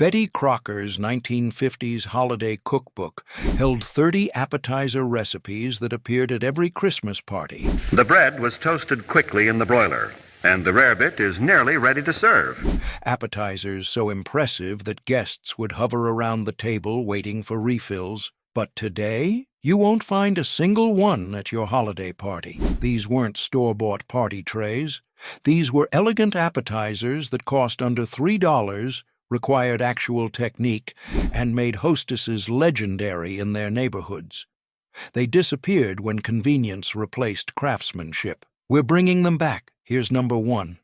Betty Crocker's 1950s holiday cookbook held 30 appetizer recipes that appeared at every Christmas party. The bread was toasted quickly in the broiler, and the rarebit is nearly ready to serve. Appetizers so impressive that guests would hover around the table waiting for refills. But today, you won't find a single one at your holiday party. These weren't store-bought party trays. These were elegant appetizers that cost under $3, required actual technique, and made hostesses legendary in their neighborhoods. They disappeared when convenience replaced craftsmanship. We're bringing them back. Here's number 1.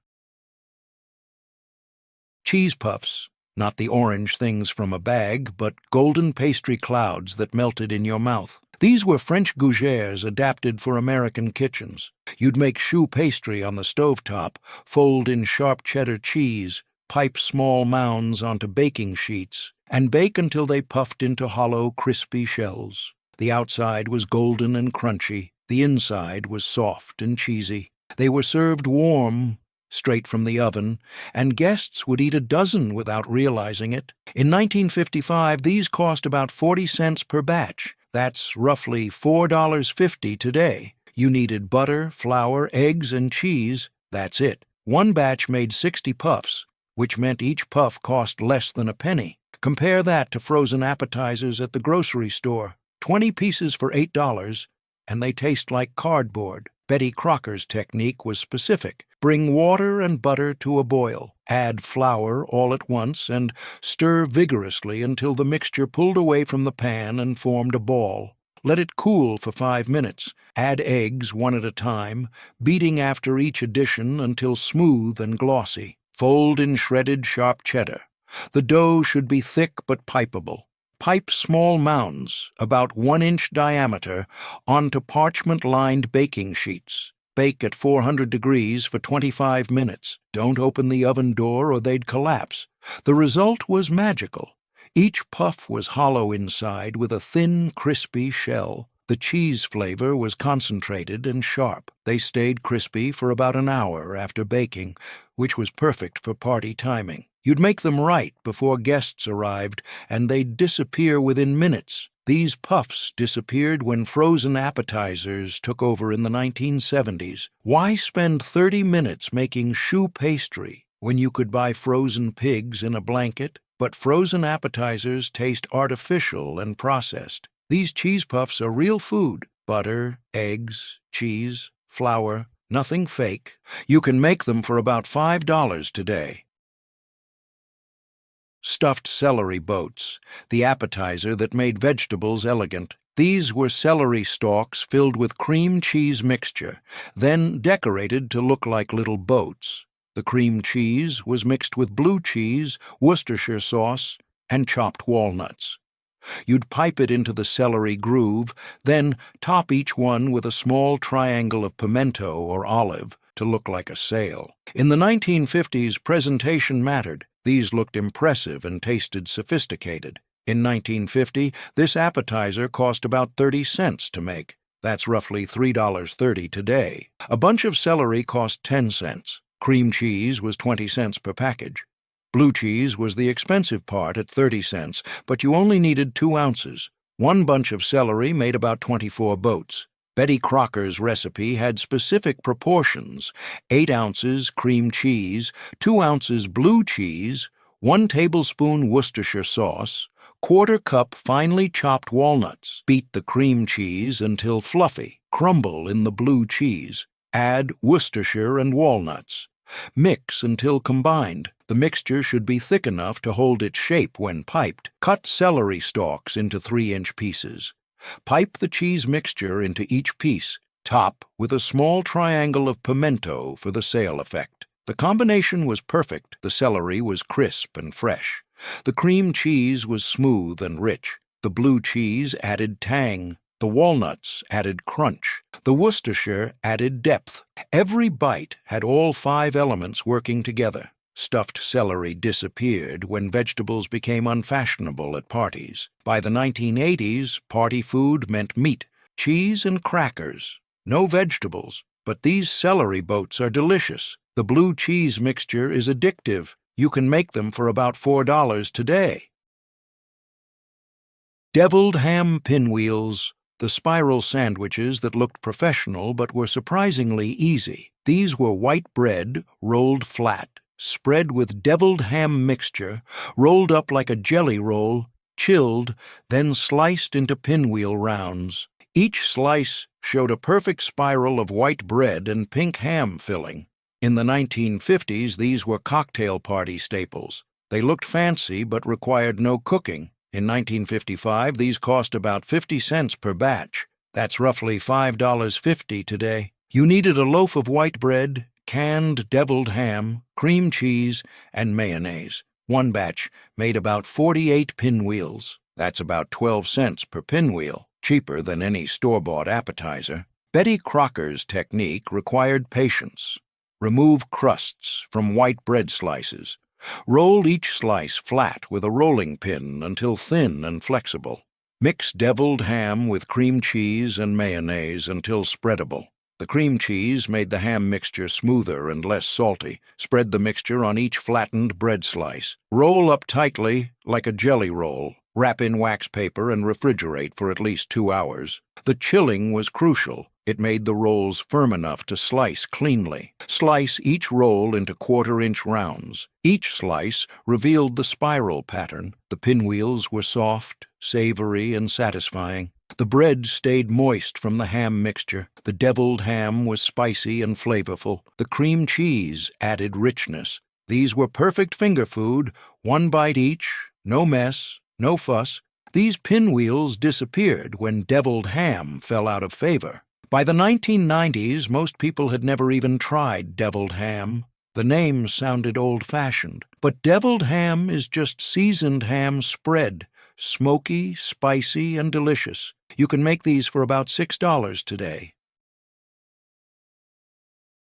Cheese puffs. Not the orange things from a bag, but golden pastry clouds that melted in your mouth. These were French gougères adapted for American kitchens. You'd make choux pastry on the stovetop, fold in sharp cheddar cheese, pipe small mounds onto baking sheets, and bake until they puffed into hollow, crispy shells. The outside was golden and crunchy. The inside was soft and cheesy. They were served warm, straight from the oven, and guests would eat a dozen without realizing it. In 1955, these cost about 40 cents per batch. That's roughly $4.50 today. You needed butter, flour, eggs, and cheese. That's it. One batch made 60 puffs, which meant each puff cost less than a penny. Compare that to frozen appetizers at the grocery store. 20 pieces for $8, and they taste like cardboard. Betty Crocker's technique was specific. Bring water and butter to a boil. Add flour all at once and stir vigorously until the mixture pulled away from the pan and formed a ball. Let it cool for 5 minutes. Add eggs one at a time, beating after each addition until smooth and glossy. Fold in shredded sharp cheddar. The dough should be thick but pipeable. Pipe small mounds, about 1 inch diameter, onto parchment-lined baking sheets. Bake at 400 degrees for 25 minutes. Don't open the oven door or they'd collapse. The result was magical. Each puff was hollow inside with a thin, crispy shell. The cheese flavor was concentrated and sharp. They stayed crispy for about an hour after baking, which was perfect for party timing. You'd make them right before guests arrived, and they'd disappear within minutes. These puffs disappeared when frozen appetizers took over in the 1970s. Why spend 30 minutes making choux pastry when you could buy frozen pigs in a blanket? But frozen appetizers taste artificial and processed. These cheese puffs are real food. Butter, eggs, cheese, flour, nothing fake. You can make them for about $5 today. Stuffed celery boats, the appetizer that made vegetables elegant. These were celery stalks filled with cream cheese mixture, then decorated to look like little boats. The cream cheese was mixed with blue cheese, Worcestershire sauce, and chopped walnuts. You'd pipe it into the celery groove, then top each one with a small triangle of pimento or olive to look like a sail. In the 1950s, presentation mattered. These looked impressive and tasted sophisticated. In 1950, this appetizer cost about 30 cents to make. That's roughly $3.30 today. A bunch of celery cost 10 cents. Cream cheese was 20 cents per package. Blue cheese was the expensive part at 30 cents, but you only needed 2 ounces. One bunch of celery made about 24 boats. Betty Crocker's recipe had specific proportions: 8 ounces cream cheese, 2 ounces blue cheese, 1 tablespoon Worcestershire sauce, 1/4 cup finely chopped walnuts. Beat the cream cheese until fluffy. Crumble in the blue cheese. Add Worcestershire and walnuts. Mix until combined. The mixture should be thick enough to hold its shape when piped. Cut celery stalks into 3-inch pieces. Pipe the cheese mixture into each piece. Top with a small triangle of pimento for the sail effect. The combination was perfect. The celery was crisp and fresh. The cream cheese was smooth and rich. The blue cheese added tang. The walnuts added crunch. The Worcestershire added depth. Every bite had all 5 elements working together. Stuffed celery disappeared when vegetables became unfashionable at parties. By the 1980s, party food meant meat, cheese, and crackers. No vegetables, but these celery boats are delicious. The blue cheese mixture is addictive. You can make them for about $4 today. Deviled ham pinwheels, the spiral sandwiches that looked professional but were surprisingly easy. These were white bread rolled flat, spread with deviled ham mixture, rolled up like a jelly roll, chilled, then sliced into pinwheel rounds. Each slice showed a perfect spiral of white bread and pink ham filling. In the 1950s, these were cocktail party staples. They looked fancy but required no cooking. In 1955, these cost about 50 cents per batch. That's roughly $5.50 today. You needed a loaf of white bread, canned deviled ham, cream cheese, and mayonnaise. One batch made about 48 pinwheels. That's about 12 cents per pinwheel, cheaper than any store-bought appetizer. Betty Crocker's technique required patience. Remove crusts from white bread slices. Roll each slice flat with a rolling pin until thin and flexible. Mix deviled ham with cream cheese and mayonnaise until spreadable. The cream cheese made the ham mixture smoother and less salty. Spread the mixture on each flattened bread slice. Roll up tightly like a jelly roll. Wrap in wax paper and refrigerate for at least 2 hours. The chilling was crucial. It made the rolls firm enough to slice cleanly. Slice each roll into quarter-inch rounds. Each slice revealed the spiral pattern. The pinwheels were soft, savory, and satisfying. The bread stayed moist from the ham mixture. The deviled ham was spicy and flavorful. The cream cheese added richness. These were perfect finger food, 1 bite each, no mess, no fuss. These pinwheels disappeared when deviled ham fell out of favor. By the 1990s, most people had never even tried deviled ham. The name sounded old-fashioned, but deviled ham is just seasoned ham spread, smoky, spicy, and delicious. You can make these for about $6 today.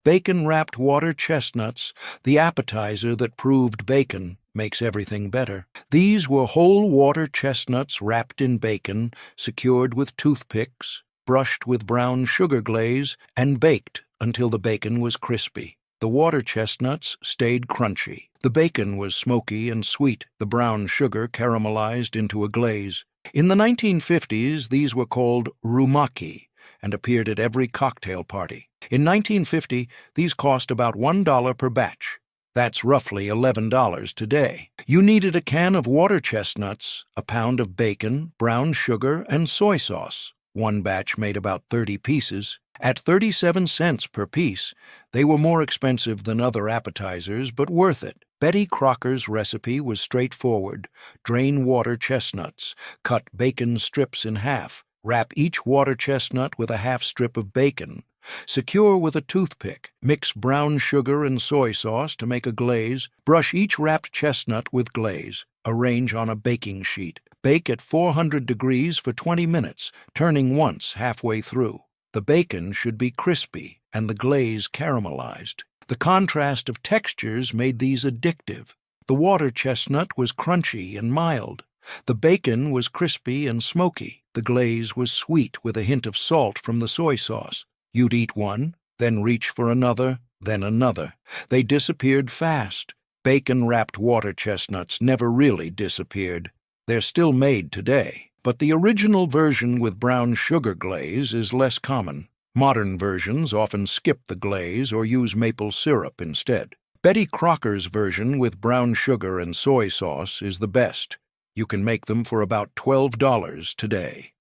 Bacon-wrapped water chestnuts, the appetizer that proved bacon makes everything better. These were whole water chestnuts wrapped in bacon, secured with toothpicks, brushed with brown sugar glaze, and baked until the bacon was crispy. The water chestnuts stayed crunchy. The bacon was smoky and sweet. The brown sugar caramelized into a glaze. In the 1950s, these were called Rumaki and appeared at every cocktail party. In 1950, these cost about $1 per batch. That's roughly $11 today. You needed a can of water chestnuts, a pound of bacon, brown sugar, and soy sauce. One batch made about 30 pieces. At 37 cents per piece, they were more expensive than other appetizers, but worth it. Betty Crocker's recipe was straightforward. Drain water chestnuts, cut bacon strips in half, wrap each water chestnut with a half strip of bacon. Secure with a toothpick. Mix brown sugar and soy sauce to make a glaze. Brush each wrapped chestnut with glaze. Arrange on a baking sheet. Bake at 400 degrees for 20 minutes, turning once halfway through. The bacon should be crispy and the glaze caramelized. The contrast of textures made these addictive. The water chestnut was crunchy and mild. The bacon was crispy and smoky. The glaze was sweet with a hint of salt from the soy sauce. You'd eat one, then reach for another, then another. They disappeared fast. Bacon-wrapped water chestnuts never really disappeared. They're still made today, but the original version with brown sugar glaze is less common. Modern versions often skip the glaze or use maple syrup instead. Betty Crocker's version with brown sugar and soy sauce is the best. You can make them for about $12 today.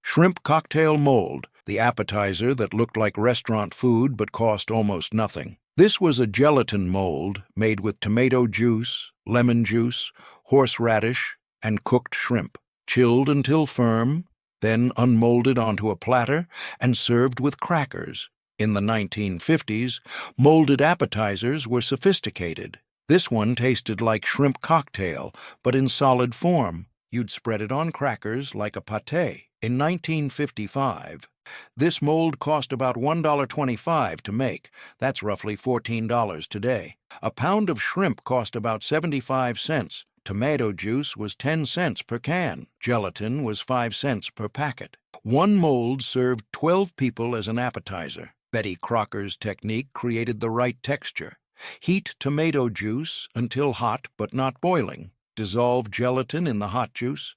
Shrimp cocktail mold, the appetizer that looked like restaurant food but cost almost nothing. This was a gelatin mold made with tomato juice, lemon juice, horseradish, and cooked shrimp, chilled until firm, then unmolded onto a platter and served with crackers. In the 1950s, molded appetizers were sophisticated. This one tasted like shrimp cocktail, but in solid form. You'd spread it on crackers like a pate. In 1955, this mold cost about $1.25 to make. That's roughly $14 today. A pound of shrimp cost about 75 cents. Tomato juice was 10 cents per can. Gelatin was 5 cents per packet. One mold served 12 people as an appetizer. Betty Crocker's technique created the right texture. Heat tomato juice until hot but not boiling. Dissolve gelatin in the hot juice.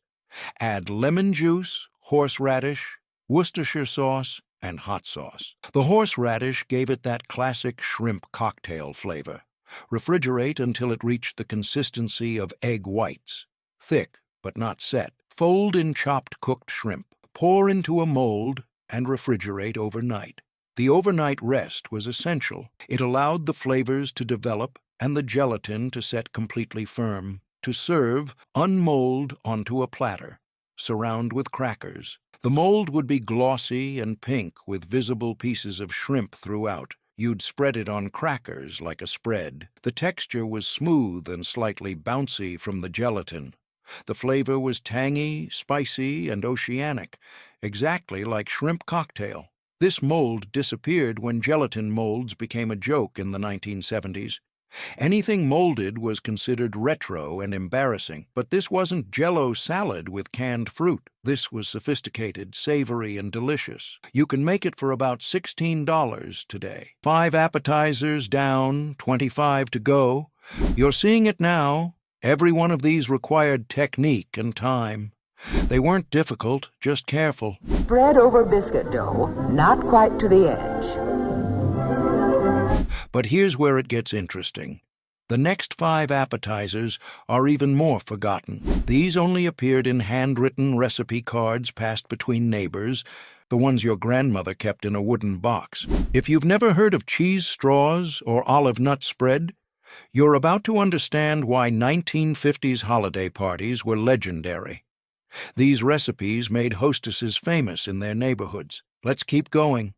Add lemon juice, horseradish, Worcestershire sauce, and hot sauce. The horseradish gave it that classic shrimp cocktail flavor. Refrigerate until it reached the consistency of egg whites. Thick, but not set. Fold in chopped cooked shrimp. Pour into a mold and refrigerate overnight. The overnight rest was essential. It allowed the flavors to develop and the gelatin to set completely firm. To serve, unmold onto a platter. Surround with crackers. The mold would be glossy and pink with visible pieces of shrimp throughout. You'd spread it on crackers like a spread. The texture was smooth and slightly bouncy from the gelatin. The flavor was tangy, spicy, and oceanic, exactly like shrimp cocktail. This mold disappeared when gelatin molds became a joke in the 1970s. Anything molded was considered retro and embarrassing, but this wasn't Jell-O salad with canned fruit. This was sophisticated, savory, and delicious. You can make it for about $16 today. 5 appetizers down, 25 to go. You're seeing it now. Every one of these required technique and time. They weren't difficult, just careful. Spread over biscuit dough, not quite to the edge. But here's where it gets interesting. The next 5 appetizers are even more forgotten. These only appeared in handwritten recipe cards passed between neighbors, the ones your grandmother kept in a wooden box. If you've never heard of cheese straws or olive nut spread, you're about to understand why 1950s holiday parties were legendary. These recipes made hostesses famous in their neighborhoods. Let's keep going.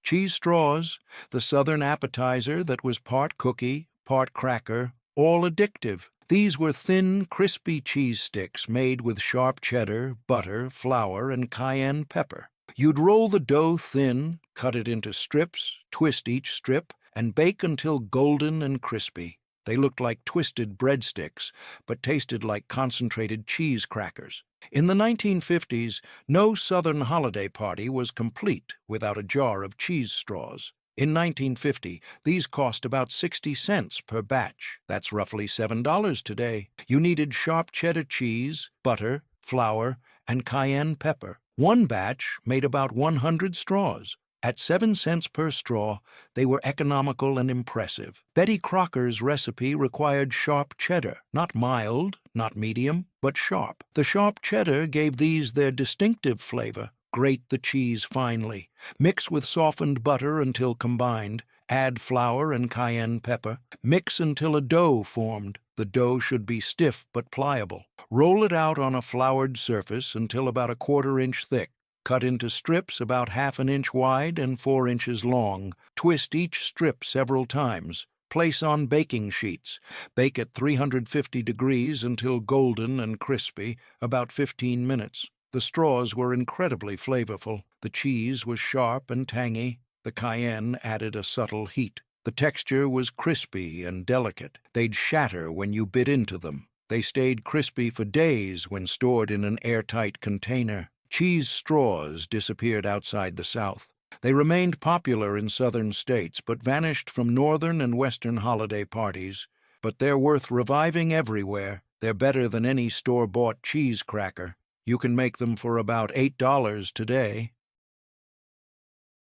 Cheese straws, the southern appetizer that was part cookie, part cracker, all addictive. These were thin, crispy cheese sticks made with sharp cheddar, butter, flour, and cayenne pepper. You'd roll the dough thin, cut it into strips, twist each strip, and bake until golden and crispy. They looked like twisted breadsticks, but tasted like concentrated cheese crackers. In the 1950s, no Southern holiday party was complete without a jar of cheese straws. In 1950, these cost about 60 cents per batch. That's roughly $7 today. You needed sharp cheddar cheese, butter, flour, and cayenne pepper. One batch made about 100 straws. At 7 cents per straw, they were economical and impressive. Betty Crocker's recipe required sharp cheddar, not mild, not medium, but sharp. The sharp cheddar gave these their distinctive flavor. Grate the cheese finely. Mix with softened butter until combined. Add flour and cayenne pepper. Mix until a dough formed. The dough should be stiff but pliable. Roll it out on a floured surface until about a 1/4 inch thick. Cut into strips about 1/2 inch wide and 4 inches long. Twist each strip several times. Place on baking sheets. Bake at 350 degrees until golden and crispy, about 15 minutes. The straws were incredibly flavorful. The cheese was sharp and tangy. The cayenne added a subtle heat. The texture was crispy and delicate. They'd shatter when you bit into them. They stayed crispy for days when stored in an airtight container. Cheese straws disappeared outside the South. They remained popular in southern states, but vanished from northern and western holiday parties. But they're worth reviving everywhere. They're better than any store-bought cheese cracker. You can make them for about $8 today.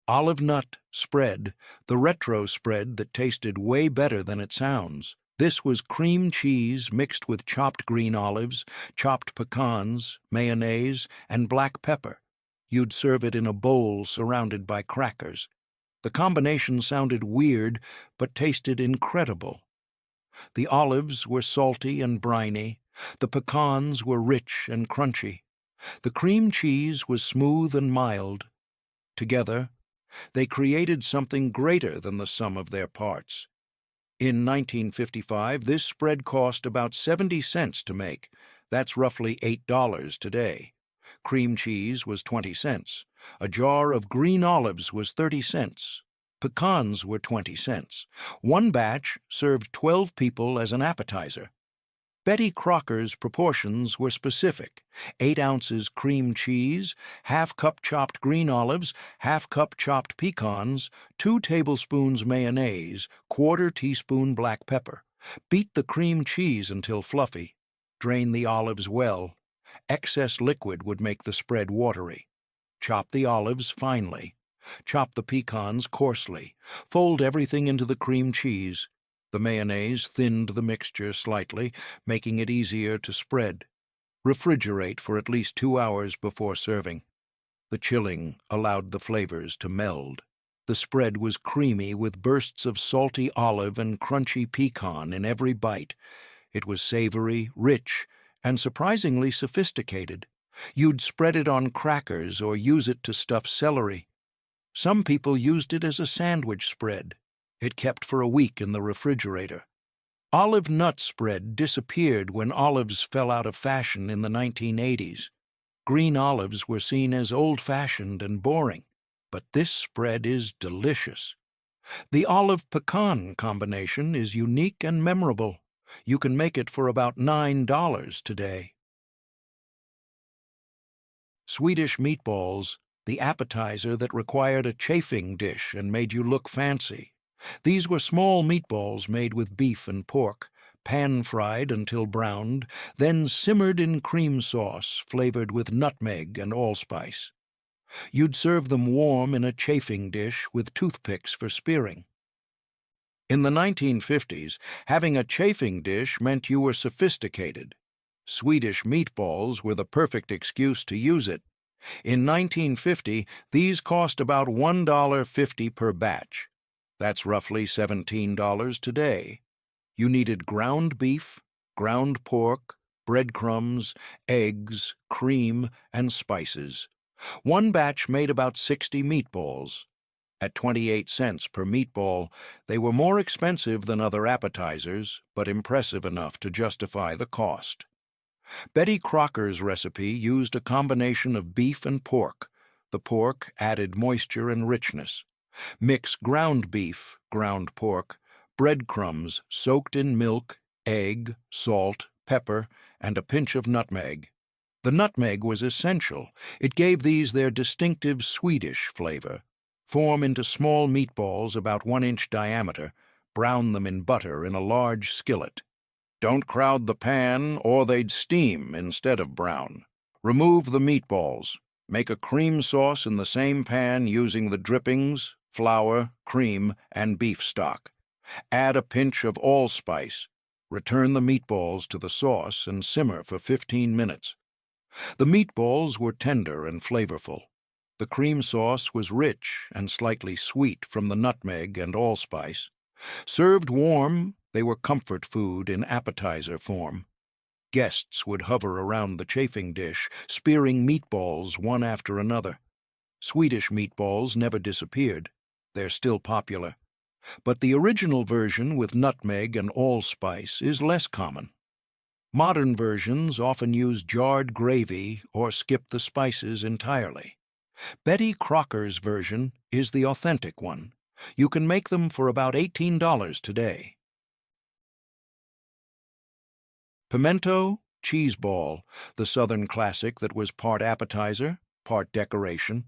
Olive nut spread, the retro spread that tasted way better than it sounds. This was cream cheese mixed with chopped green olives, chopped pecans, mayonnaise, and black pepper. You'd serve it in a bowl surrounded by crackers. The combination sounded weird, but tasted incredible. The olives were salty and briny. The pecans were rich and crunchy. The cream cheese was smooth and mild. Together, they created something greater than the sum of their parts. In 1955, this spread cost about 70 cents to make. That's roughly $8 today. Cream cheese was 20 cents. A jar of green olives was 30 cents. Pecans were 20 cents. One batch served 12 people as an appetizer. Betty Crocker's proportions were specific: 8 ounces cream cheese, half-cup chopped green olives, half-cup chopped pecans, 2 tablespoons mayonnaise, quarter teaspoon black pepper. Beat the cream cheese until fluffy. Drain the olives well. Excess liquid would make the spread watery. Chop the olives finely. Chop the pecans coarsely. Fold everything into the cream cheese. The mayonnaise thinned the mixture slightly, making it easier to spread. Refrigerate for at least 2 hours before serving. The chilling allowed the flavors to meld. The spread was creamy with bursts of salty olive and crunchy pecan in every bite. It was savory, rich, and surprisingly sophisticated. You'd spread it on crackers or use it to stuff celery. Some people used it as a sandwich spread. It kept for a week in the refrigerator. Olive nut spread disappeared when olives fell out of fashion in the 1980s. Green olives were seen as old-fashioned and boring, but this spread is delicious. The olive-pecan combination is unique and memorable. You can make it for about $9 today. Swedish meatballs, the appetizer that required a chafing dish and made you look fancy. These were small meatballs made with beef and pork, pan-fried until browned, then simmered in cream sauce flavored with nutmeg and allspice. You'd serve them warm in a chafing dish with toothpicks for spearing. In the 1950s, having a chafing dish meant you were sophisticated. Swedish meatballs were the perfect excuse to use it. In 1950, these cost about $1.50 per batch. That's roughly $17 today. You needed ground beef, ground pork, breadcrumbs, eggs, cream, and spices. One batch made about 60 meatballs. At 28 cents per meatball, they were more expensive than other appetizers, but impressive enough to justify the cost. Betty Crocker's recipe used a combination of beef and pork. The pork added moisture and richness. Mix ground beef, ground pork, breadcrumbs soaked in milk, egg, salt, pepper, and a pinch of nutmeg. The nutmeg was essential. It gave these their distinctive Swedish flavor. Form into small meatballs about 1-inch diameter. Brown them in butter in a large skillet. Don't crowd the pan, or they'd steam instead of brown. Remove the meatballs. Make a cream sauce in the same pan using the drippings, flour, cream, and beef stock. Add a pinch of allspice. Return the meatballs to the sauce and simmer for 15 minutes. The meatballs were tender and flavorful. The cream sauce was rich and slightly sweet from the nutmeg and allspice. Served warm, they were comfort food in appetizer form. Guests would hover around the chafing dish, spearing meatballs one after another. Swedish meatballs never disappeared. They're still popular. But the original version with nutmeg and allspice is less common. Modern versions often use jarred gravy or skip the spices entirely. Betty Crocker's version is the authentic one. You can make them for about $18 today. Pimento cheese ball, the southern classic that was part appetizer, part decoration.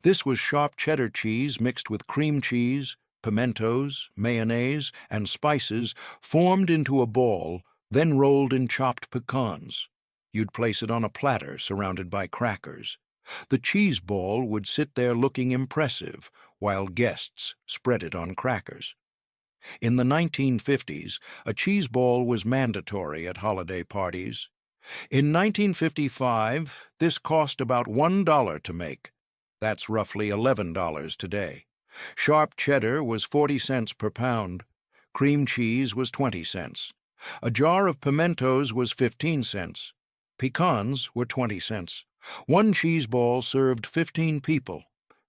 This was sharp cheddar cheese mixed with cream cheese, pimentos, mayonnaise, and spices formed into a ball, then rolled in chopped pecans. You'd place it on a platter surrounded by crackers. The cheese ball would sit there looking impressive while guests spread it on crackers. In the 1950s, a cheese ball was mandatory at holiday parties. In 1955, this cost about $1 to make. That's roughly $11 today. Sharp cheddar was 40 cents per pound. Cream cheese was 20 cents. A jar of pimentos was 15 cents. Pecans were 20 cents. One cheese ball served 15 people.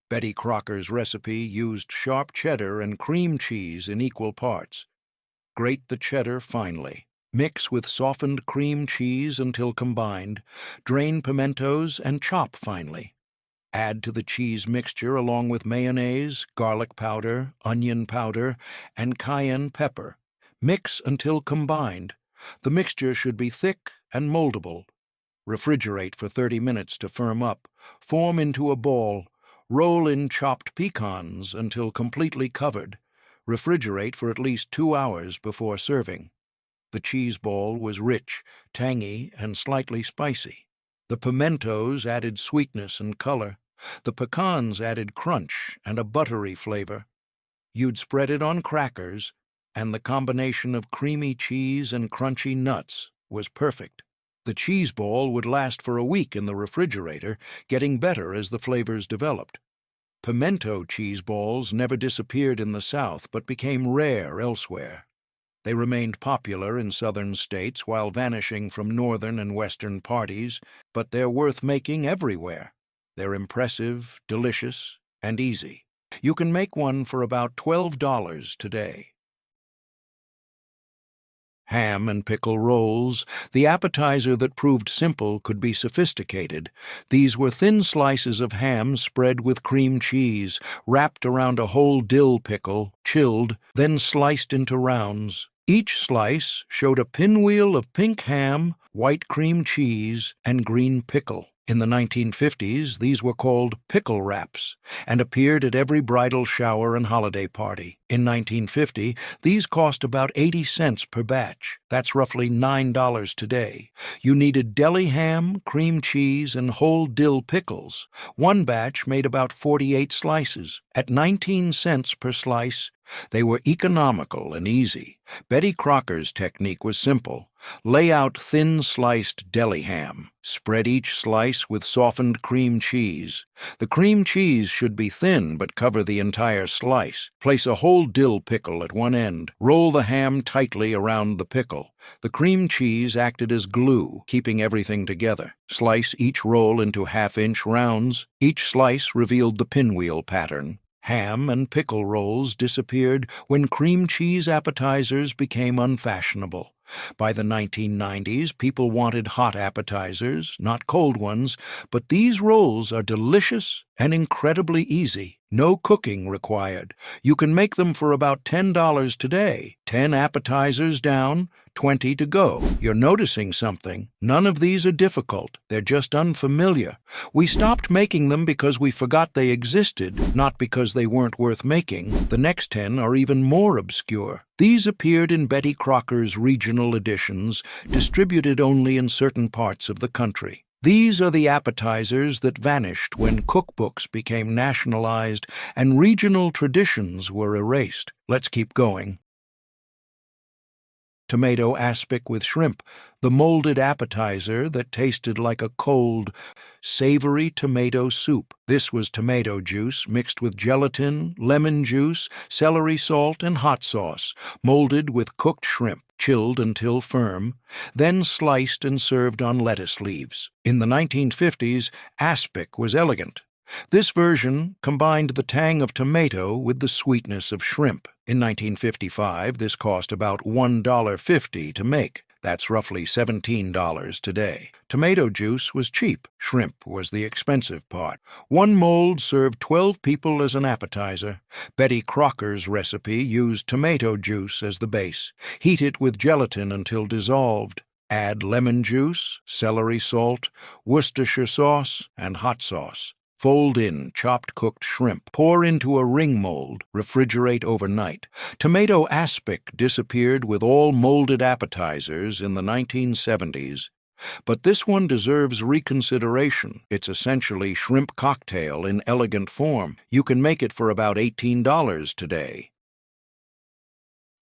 Betty Crocker's recipe used sharp cheddar and cream cheese in equal parts. Grate the cheddar finely. Mix with softened cream cheese until combined. Drain pimentos and chop finely. Add to the cheese mixture along with mayonnaise, garlic powder, onion powder, and cayenne pepper. Mix until combined. The mixture should be thick and moldable. Refrigerate for 30 minutes to firm up. Form into a ball. Roll in chopped pecans until completely covered. Refrigerate for at least 2 hours before serving. The cheese ball was rich, tangy, and slightly spicy. The pimentos added sweetness and color. The pecans added crunch and a buttery flavor. You'd spread it on crackers, and the combination of creamy cheese and crunchy nuts was perfect. The cheese ball would last for a week in the refrigerator, getting better as the flavors developed. Pimento cheese balls never disappeared in the South but became rare elsewhere. They remained popular in southern states while vanishing from northern and western parties, but they're worth making everywhere. They're impressive, delicious, and easy. You can make one for about $12 today. Ham and pickle rolls, the appetizer that proved simple could be sophisticated. These were thin slices of ham spread with cream cheese, wrapped around a whole dill pickle, chilled, then sliced into rounds. Each slice showed a pinwheel of pink ham, white cream cheese, and green pickle. In the 1950s, these were called pickle wraps and appeared at every bridal shower and holiday party. In 1950, these cost about 80 cents per batch. That's roughly $9 today. You needed deli ham, cream cheese, and whole dill pickles. One batch made about 48 slices. At 19 cents per slice, they were economical and easy. Betty Crocker's technique was simple. Lay out thin-sliced deli ham. Spread each slice with softened cream cheese. The cream cheese should be thin but cover the entire slice. Place a whole dill pickle at one end. Roll the ham tightly around the pickle. The cream cheese acted as glue, keeping everything together. Slice each roll into half-inch rounds. Each slice revealed the pinwheel pattern. Ham and pickle rolls disappeared when cream cheese appetizers became unfashionable. By the 1990s, people wanted hot appetizers, not cold ones, but these rolls are delicious and incredibly easy. No cooking required. You can make them for about $10 today. 10 appetizers down, 20 to go. You're noticing something. None of these are difficult. They're just unfamiliar. We stopped making them because we forgot they existed, not because they weren't worth making. The next 10 are even more obscure. These appeared in Betty Crocker's regional editions, distributed only in certain parts of the country. These are the appetizers that vanished when cookbooks became nationalized and regional traditions were erased. Let's keep going. Tomato aspic with shrimp, the molded appetizer that tasted like a cold, savory tomato soup. This was tomato juice mixed with gelatin, lemon juice, celery salt, and hot sauce, molded with cooked shrimp, chilled until firm, then sliced and served on lettuce leaves. In the 1950s, aspic was elegant. This version combined the tang of tomato with the sweetness of shrimp. In 1955, this cost about $1.50 to make. That's roughly $17 today. Tomato juice was cheap. Shrimp was the expensive part. One mold served 12 people as an appetizer. Betty Crocker's recipe used tomato juice as the base. Heat it with gelatin until dissolved. Add lemon juice, celery salt, Worcestershire sauce, and hot sauce. Fold in chopped cooked shrimp. Pour into a ring mold. Refrigerate overnight. Tomato aspic disappeared with all molded appetizers in the 1970s. But this one deserves reconsideration. It's essentially shrimp cocktail in elegant form. You can make it for about $18 today.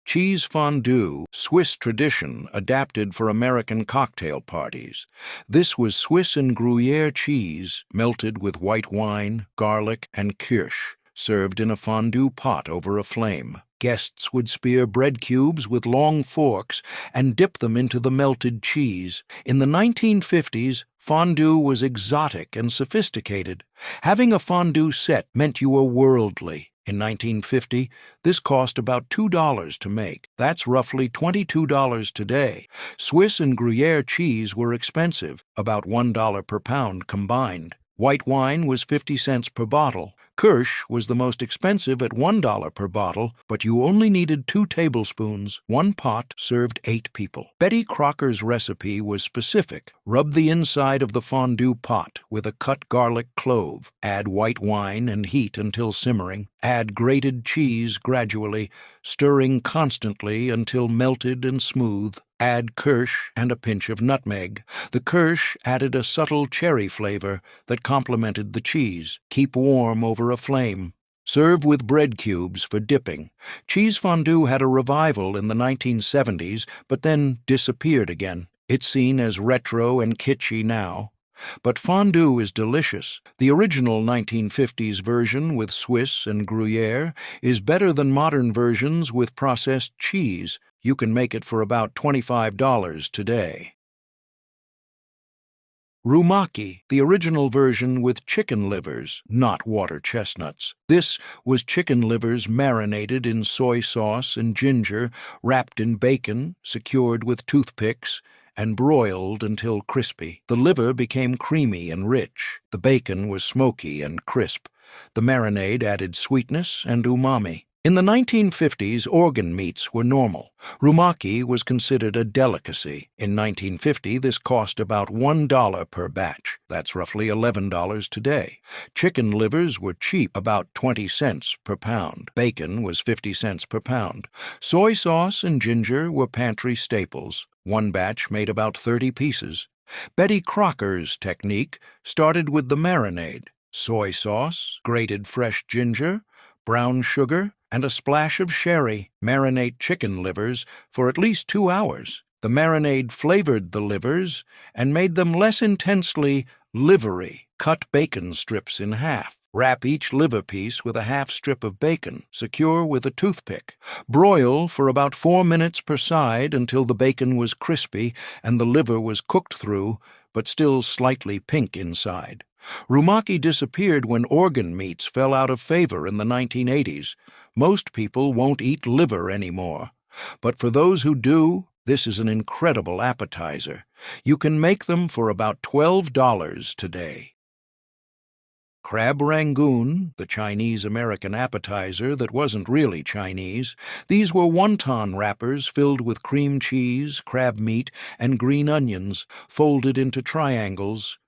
Cheese fondue, Swiss tradition adapted for American cocktail parties. This was Swiss and Gruyere cheese melted with white wine, garlic, and kirsch, served in a fondue pot over a flame. Guests would spear bread cubes with long forks and dip them into the melted cheese. In the 1950s, fondue was exotic and sophisticated. Having a fondue set meant you were worldly. In 1950, this cost about $2 to make. That's roughly $22 today. Swiss and Gruyere cheese were expensive, about $1 per pound combined. White wine was 50 cents per bottle. Kirsch was the most expensive at $1 per bottle, but you only needed 2 tablespoons. One pot served 8 people. Betty Crocker's recipe was specific. Rub the inside of the fondue pot with a cut garlic clove. Add white wine and heat until simmering. Add grated cheese gradually, stirring constantly until melted and smooth. Add Kirsch and a pinch of nutmeg. The Kirsch added a subtle cherry flavor that complemented the cheese. Keep warm over a flame. Serve with bread cubes for dipping. Cheese fondue had a revival in the 1970s, but then disappeared again. It's seen as retro and kitschy now. But fondue is delicious. The original 1950s version with Swiss and Gruyere is better than modern versions with processed cheese. You can make it for about $25 today. Rumaki, the original version with chicken livers, not water chestnuts. This was chicken livers marinated in soy sauce and ginger, wrapped in bacon, secured with toothpicks, and broiled until crispy. The liver became creamy and rich. The bacon was smoky and crisp. The marinade added sweetness and umami. In the 1950s, organ meats were normal. Rumaki was considered a delicacy. In 1950, this cost about $1 per batch. That's roughly $11 today. Chicken livers were cheap, about 20 cents per pound. Bacon was 50 cents per pound. Soy sauce and ginger were pantry staples. One batch made about 30 pieces. Betty Crocker's technique started with the marinade: soy sauce, grated fresh ginger, brown sugar, and a splash of sherry. Marinate chicken livers for at least 2 hours. The marinade flavored the livers and made them less intensely livery. Cut bacon strips in half. Wrap each liver piece with a half strip of bacon, secure with a toothpick. Broil for about 4 minutes per side until the bacon was crispy and the liver was cooked through, but still slightly pink inside. Rumaki disappeared when organ meats fell out of favor in the 1980s. Most people won't eat liver anymore. But for those who do, this is an incredible appetizer. You can make them for about $12 today. Crab rangoon, the Chinese-American appetizer that wasn't really Chinese. These were wonton wrappers filled with cream cheese, crab meat, and green onions, folded into triangles,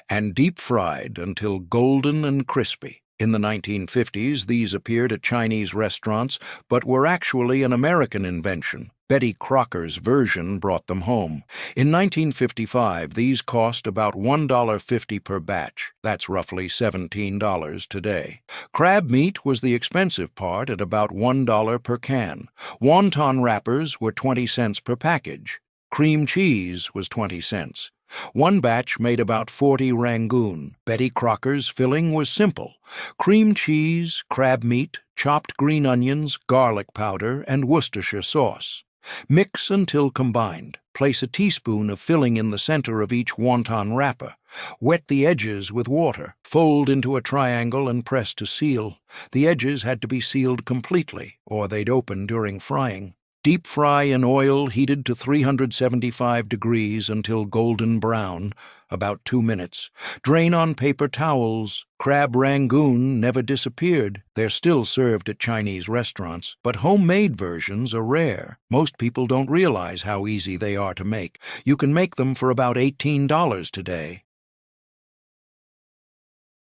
and deep-fried until golden and crispy. In the 1950s, these appeared at Chinese restaurants, but were actually an American invention. Betty Crocker's version brought them home. In 1955, these cost about $1.50 per batch. That's roughly $17 today. Crab meat was the expensive part at about $1 per can. Wonton wrappers were 20 cents per package. Cream cheese was 20 cents. One batch made about 40 rangoon. Betty Crocker's filling was simple: cream cheese, crab meat, chopped green onions, garlic powder, and Worcestershire sauce. Mix until combined. Place a teaspoon of filling in the center of each wonton wrapper. Wet the edges with water. Fold into a triangle and press to seal. The edges had to be sealed completely, or they'd open during frying. Deep fry in oil heated to 375 degrees until golden brown, about 2 minutes. Drain on paper towels. Crab rangoon never disappeared. They're still served at Chinese restaurants, but homemade versions are rare. Most people don't realize how easy they are to make. You can make them for about $18 today.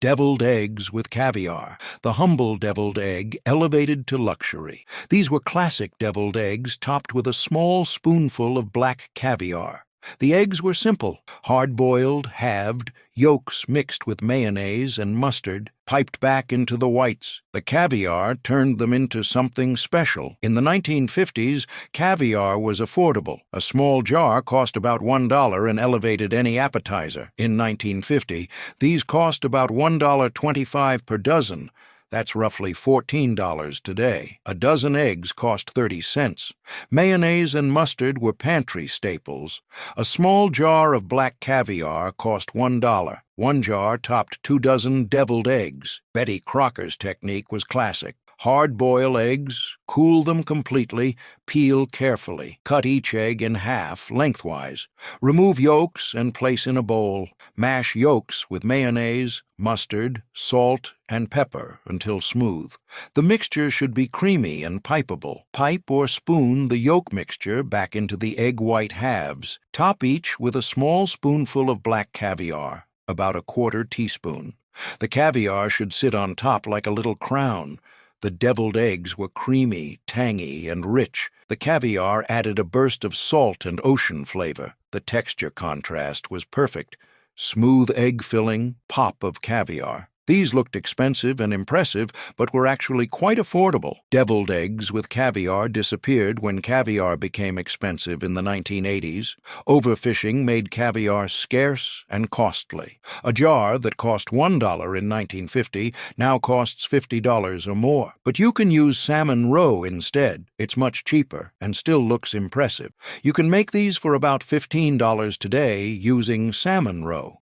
Deviled eggs with caviar, the humble deviled egg elevated to luxury. These were classic deviled eggs topped with a small spoonful of black caviar. The eggs were simple: hard-boiled, halved, yolks mixed with mayonnaise and mustard, piped back into the whites. The caviar turned them into something special. In the 1950s, caviar was affordable. A small jar cost about $1 and elevated any appetizer. In 1950, these cost about $1.25 per dozen. That's roughly $14 today. A dozen eggs cost 30 cents. Mayonnaise and mustard were pantry staples. A small jar of black caviar cost $1. One jar topped 2 dozen deviled eggs. Betty Crocker's technique was classic: Hard-boil eggs, cool them completely, peel carefully. Cut each egg in half, lengthwise. Remove yolks and place in a bowl. Mash yolks with mayonnaise, mustard, salt, and pepper until smooth. The mixture should be creamy and pipeable. Pipe or spoon the yolk mixture back into the egg white halves. Top each with a small spoonful of black caviar, about a quarter teaspoon. The caviar should sit on top like a little crown. The deviled eggs were creamy, tangy, and rich. The caviar added a burst of salt and ocean flavor. The texture contrast was perfect. Smooth egg filling, pop of caviar. These looked expensive and impressive, but were actually quite affordable. Deviled eggs with caviar disappeared when caviar became expensive in the 1980s. Overfishing made caviar scarce and costly. A jar that cost $1 in 1950 now costs $50 or more. But you can use salmon roe instead. It's much cheaper and still looks impressive. You can make these for about $15 today using salmon roe.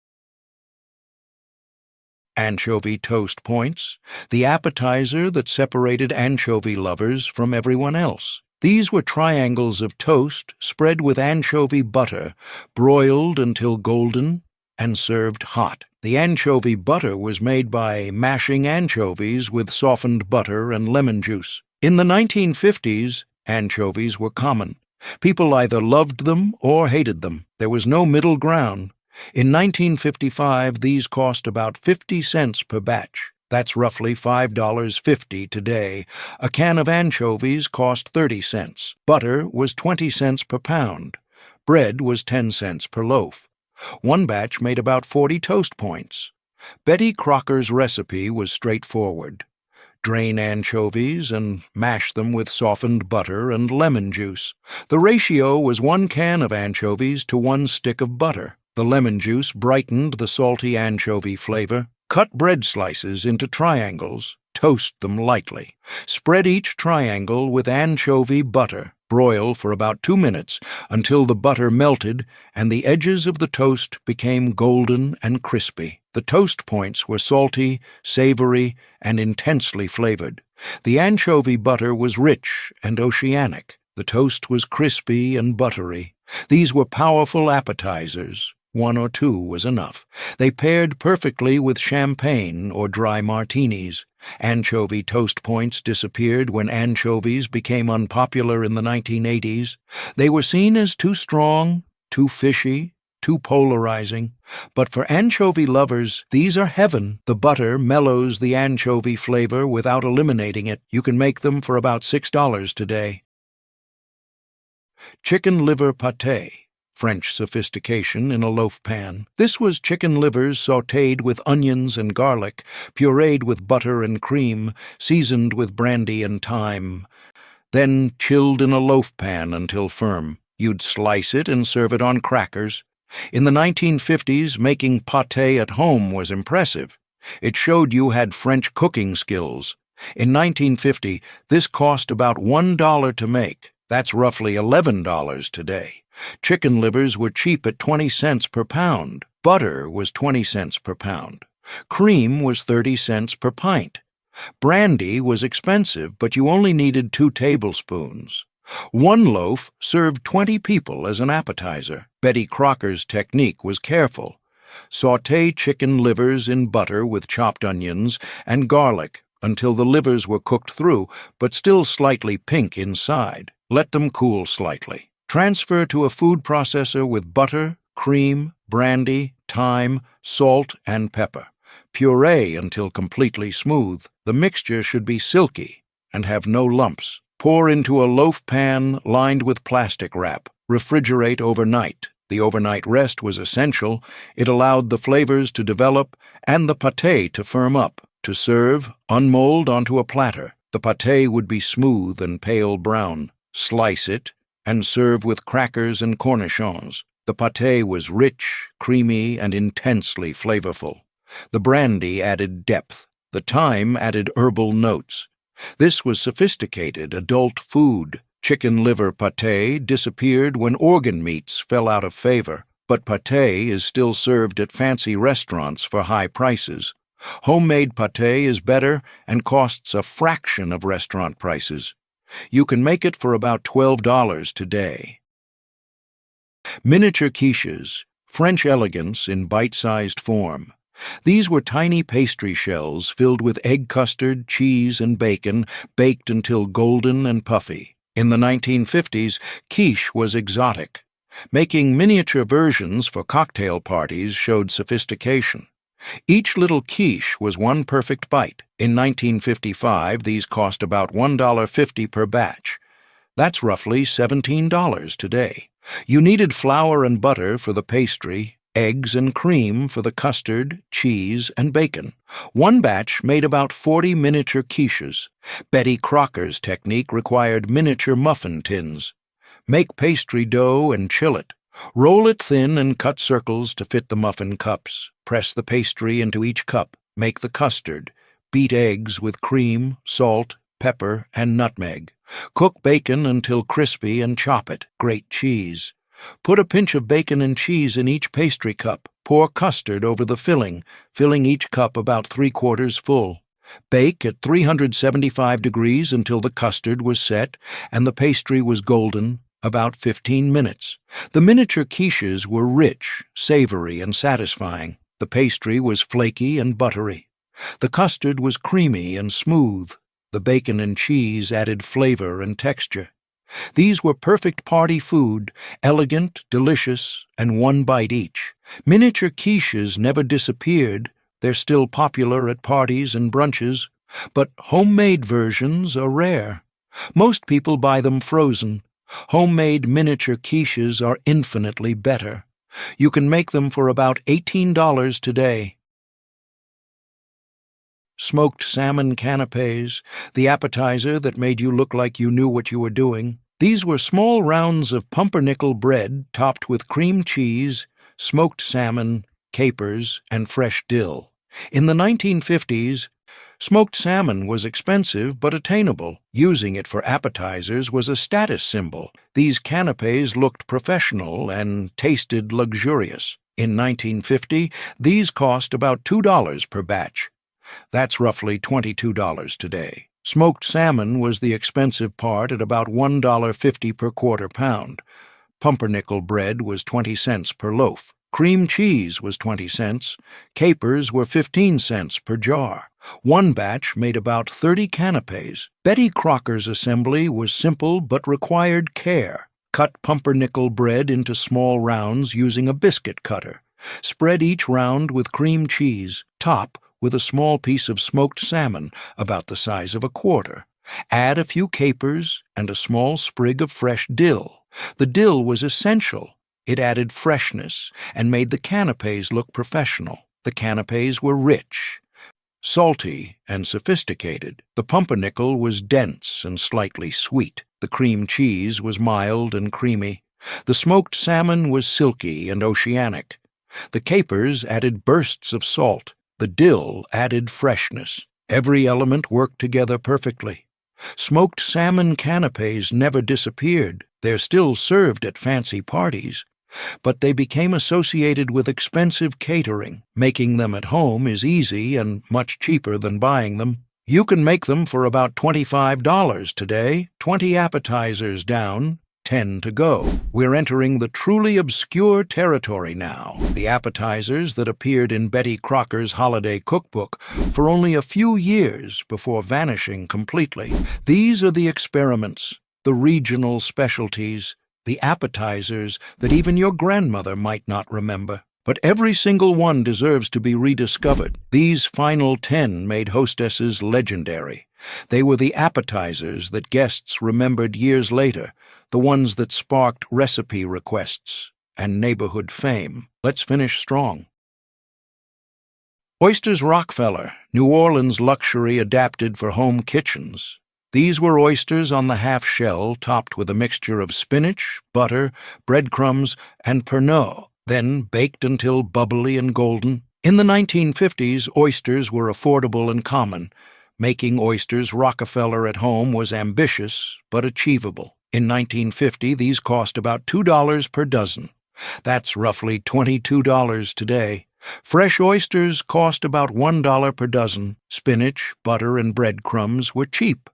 Anchovy toast points, the appetizer that separated anchovy lovers from everyone else. These were triangles of toast spread with anchovy butter, broiled until golden, and served hot. The anchovy butter was made by mashing anchovies with softened butter and lemon juice. In the 1950s, anchovies were common. People either loved them or hated them. There was no middle ground. In 1955, these cost about 50 cents per batch. That's roughly $5.50 today. A can of anchovies cost 30 cents. Butter was 20 cents per pound. Bread was 10 cents per loaf. One batch made about 40 toast points. Betty Crocker's recipe was straightforward. Drain anchovies and mash them with softened butter and lemon juice. The ratio was 1 can of anchovies to 1 stick of butter. The lemon juice brightened the salty anchovy flavor. Cut bread slices into triangles. Toast them lightly. Spread each triangle with anchovy butter. Broil for about 2 minutes until the butter melted and the edges of the toast became golden and crispy. The toast points were salty, savory, and intensely flavored. The anchovy butter was rich and oceanic. The toast was crispy and buttery. These were powerful appetizers. 1 or 2 was enough. They paired perfectly with champagne or dry martinis. Anchovy toast points disappeared when anchovies became unpopular in the 1980s. They were seen as too strong, too fishy, too polarizing. But for anchovy lovers, these are heaven. The butter mellows the anchovy flavor without eliminating it. You can make them for about $6 today. Chicken liver pate. French sophistication in a loaf pan. This was chicken livers sautéed with onions and garlic, pureed with butter and cream, seasoned with brandy and thyme, then chilled in a loaf pan until firm. You'd slice it and serve it on crackers. In the 1950s, making pate at home was impressive. It showed you had French cooking skills. In 1950, this cost about $1 to make. That's roughly $11 today. Chicken livers were cheap at 20 cents per pound. Butter was 20 cents per pound. Cream was 30 cents per pint. Brandy was expensive, but you only needed 2 tablespoons. One loaf served 20 people as an appetizer. Betty Crocker's technique was careful. Sauté chicken livers in butter with chopped onions and garlic until the livers were cooked through, but still slightly pink inside. Let them cool slightly. Transfer to a food processor with butter, cream, brandy, thyme, salt, and pepper. Puree until completely smooth. The mixture should be silky and have no lumps. Pour into a loaf pan lined with plastic wrap. Refrigerate overnight. The overnight rest was essential. It allowed the flavors to develop and the pate to firm up. To serve, unmold onto a platter. The pate would be smooth and pale brown. Slice it and serve with crackers and cornichons. The pate was rich, creamy, and intensely flavorful. The brandy added depth. The thyme added herbal notes. This was sophisticated adult food. Chicken liver pate disappeared when organ meats fell out of favor, but pate is still served at fancy restaurants for high prices. Homemade pate is better and costs a fraction of restaurant prices. You can make it for about $12 today. Miniature quiches, French elegance in bite-sized form. These were tiny pastry shells filled with egg custard, cheese, and bacon, baked until golden and puffy. In the 1950s, quiche was exotic. Making miniature versions for cocktail parties showed sophistication. Each little quiche was one perfect bite. In 1955, these cost about $1.50 per batch. That's roughly $17 today. You needed flour and butter for the pastry, eggs and cream for the custard, cheese, and bacon. One batch made about 40 miniature quiches. Betty Crocker's technique required miniature muffin tins. Make pastry dough and chill it. Roll it thin and cut circles to fit the muffin cups. Press the pastry into each cup. Make the custard. Beat eggs with cream, salt, pepper, and nutmeg. Cook bacon until crispy and chop it. Grate cheese. Put a pinch of bacon and cheese in each pastry cup. Pour custard over the filling each cup about 3/4 full. Bake at 375 degrees until the custard was set and the pastry was golden, about 15 minutes. The miniature quiches were rich, savory, and satisfying. The pastry was flaky and buttery. The custard was creamy and smooth. The bacon and cheese added flavor and texture. These were perfect party food, elegant, delicious, and one bite each. Miniature quiches never disappeared. They're still popular at parties and brunches, but homemade versions are rare. Most people buy them frozen. Homemade miniature quiches are infinitely better. You can make them for about $18 today. Smoked salmon canapes, the appetizer that made you look like you knew what you were doing. These were small rounds of pumpernickel bread topped with cream cheese, smoked salmon, capers, and fresh dill. In the 1950s, smoked salmon was expensive but attainable. Using it for appetizers was a status symbol. These canapes looked professional and tasted luxurious. In 1950, these cost about $2 per batch. That's roughly $22 today. Smoked salmon was the expensive part at about $1.50 per quarter pound. Pumpernickel bread was 20 cents per loaf. Cream cheese was 20 cents. Capers were 15 cents per jar. One batch made about 30 canapes. Betty Crocker's assembly was simple but required care. Cut pumpernickel bread into small rounds using a biscuit cutter. Spread each round with cream cheese. Top with a small piece of smoked salmon about the size of a quarter. Add a few capers and a small sprig of fresh dill. The dill was essential. It added freshness and made the canapes look professional. The canapes were rich, salty, and sophisticated. The pumpernickel was dense and slightly sweet. The cream cheese was mild and creamy. The smoked salmon was silky and oceanic. The capers added bursts of salt. The dill added freshness. Every element worked together perfectly. Smoked salmon canapes never disappeared. They're still served at fancy parties. But they became associated with expensive catering. Making them at home is easy and much cheaper than buying them. You can make them for about $25 today, 20 appetizers down, 10 to go. We're entering the truly obscure territory now, the appetizers that appeared in Betty Crocker's holiday cookbook for only a few years before vanishing completely. These are the experiments, the regional specialties, the appetizers that even your grandmother might not remember. But every single one deserves to be rediscovered. These final 10 made hostesses legendary. They were the appetizers that guests remembered years later, the ones that sparked recipe requests and neighborhood fame. Let's finish strong. Oysters Rockefeller, New Orleans luxury adapted for home kitchens. These were oysters on the half shell topped with a mixture of spinach, butter, breadcrumbs, and pernod, then baked until bubbly and golden. In the 1950s, oysters were affordable and common. Making Oysters Rockefeller at home was ambitious but achievable. In 1950, these cost about $2 per dozen. That's roughly $22 today. Fresh oysters cost about $1 per dozen. Spinach, butter, and breadcrumbs were cheap.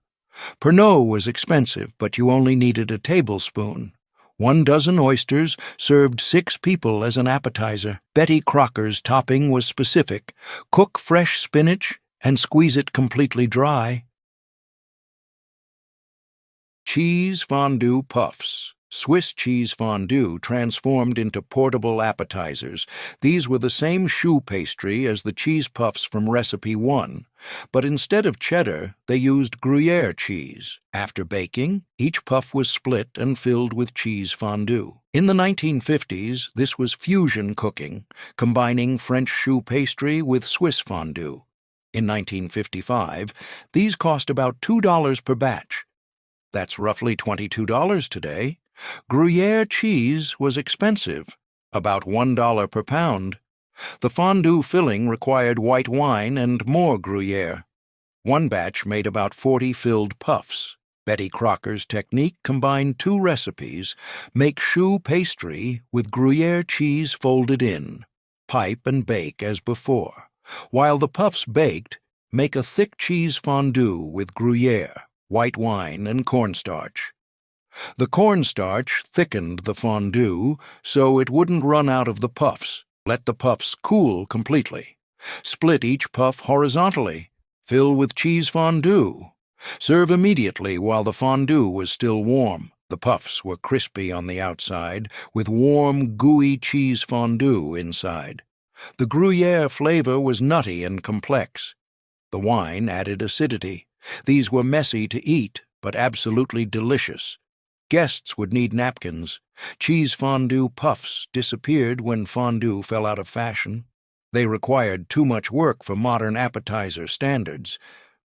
Pernod was expensive, but you only needed a tablespoon. 1 dozen oysters served 6 people as an appetizer. Betty Crocker's topping was specific. Cook fresh spinach and squeeze it completely dry. Cheese fondue puffs. Swiss cheese fondue transformed into portable appetizers. These were the same choux pastry as the cheese puffs from Recipe 1, but instead of cheddar, they used Gruyere cheese. After baking, each puff was split and filled with cheese fondue. In the 1950s, this was fusion cooking, combining French choux pastry with Swiss fondue. In 1955, these cost about $2 per batch. That's roughly $22 today. Gruyere cheese was expensive, about $1 per pound. The fondue filling required white wine and more Gruyere. One batch made about 40 filled puffs. Betty Crocker's technique combined 2 recipes: make choux pastry with Gruyere cheese folded in. Pipe and bake as before. While the puffs baked, make a thick cheese fondue with Gruyere, white wine, and cornstarch. The cornstarch thickened the fondue so it wouldn't run out of the puffs. Let the puffs cool completely. Split each puff horizontally. Fill with cheese fondue. Serve immediately while the fondue was still warm. The puffs were crispy on the outside, with warm, gooey cheese fondue inside. The Gruyere flavor was nutty and complex. The wine added acidity. These were messy to eat, but absolutely delicious. Guests would need napkins. Cheese fondue puffs disappeared when fondue fell out of fashion. They required too much work for modern appetizer standards,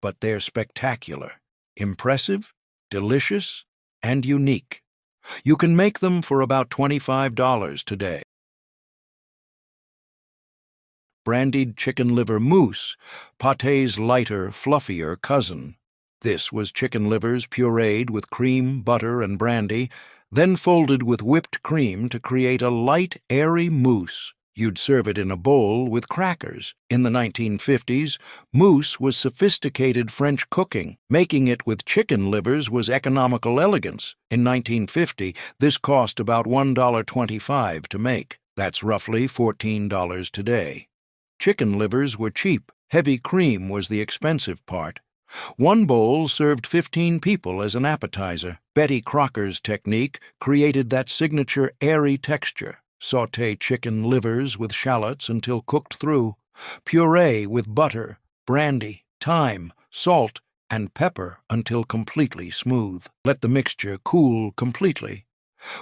but they're spectacular, impressive, delicious, and unique. You can make them for about $25 today. Brandied chicken liver mousse, Pate's lighter, fluffier cousin. This was chicken livers pureed with cream, butter, and brandy, then folded with whipped cream to create a light, airy mousse. You'd serve it in a bowl with crackers. In the 1950s, mousse was sophisticated French cooking. Making it with chicken livers was economical elegance. In 1950, this cost about $1.25 to make. That's roughly $14 today. Chicken livers were cheap. Heavy cream was the expensive part. One bowl served 15 people as an appetizer. Betty Crocker's technique created that signature airy texture. Sauté chicken livers with shallots until cooked through. Puree with butter, brandy, thyme, salt, and pepper until completely smooth. Let the mixture cool completely.